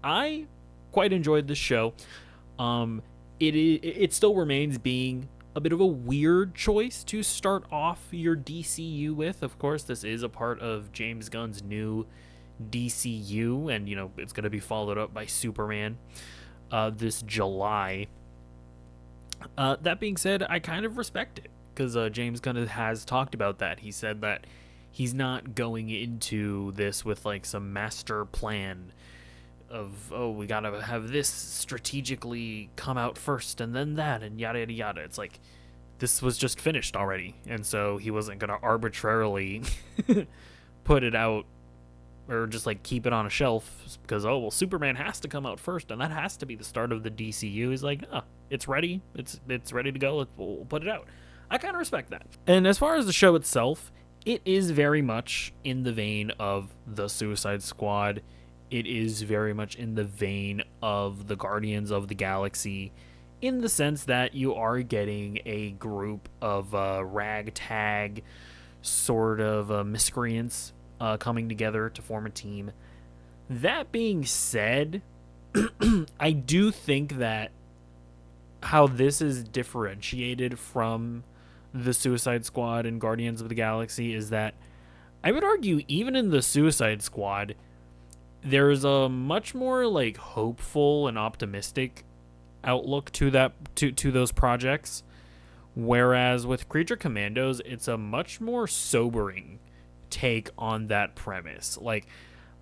I quite enjoyed this show. It still remains being a bit of a weird choice to start off your DCU with. Of course, this is a part of James Gunn's new DCU, and it's going to be followed up by Superman this July. That being said, I kind of respect it because James Gunn has talked about that. He said that he's not going into this with like some master plan of, oh, we gotta have this strategically come out first and then that and yada yada yada. It's like this was just finished already, and so he wasn't gonna arbitrarily put it out or just like keep it on a shelf because, oh well, Superman has to come out first and that has to be the start of the DCU. He's like, oh, it's ready, it's ready to go. We'll put it out. I kind of respect that. And as far as the show itself, it is very much in the vein of the Suicide Squad. It is very much in the vein of the Guardians of the Galaxy, in the sense that you are getting a group of ragtag sort of miscreants coming together to form a team. That being said, I do think that how this is differentiated from the Suicide Squad and Guardians of the Galaxy is that I would argue even in the Suicide Squad, there's a much more like hopeful and optimistic outlook to those projects, whereas with Creature Commandos, it's a much more sobering take on that premise. Like,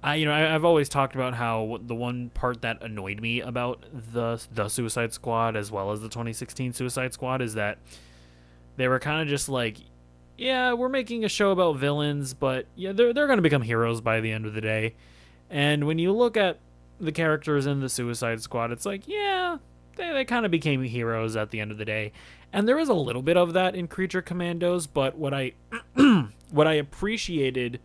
I've always talked about how the one part that annoyed me about the Suicide Squad as well as the 2016 Suicide Squad is that they were kind of just like, yeah, we're making a show about villains, but yeah, they're going to become heroes by the end of the day. And when you look at the characters in the Suicide Squad, it's like, yeah, they kind of became heroes at the end of the day. And there is a little bit of that in Creature Commandos, but what I what I appreciated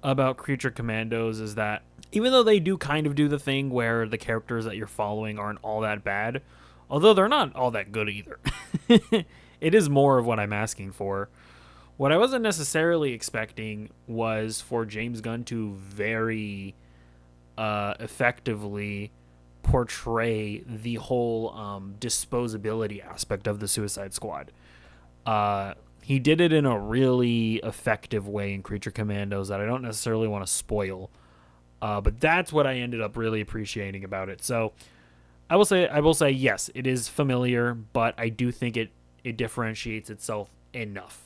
about Creature Commandos is that even though they do kind of do the thing where the characters that you're following aren't all that bad, although they're not all that good either. It is more of what I'm asking for. What I wasn't necessarily expecting was for James Gunn to very effectively portray the whole disposability aspect of the Suicide Squad. He did it in a really effective way in Creature Commandos that I don't necessarily want to spoil, but that's what I ended up really appreciating about it. So I will say yes, it is familiar, but I do think it differentiates itself enough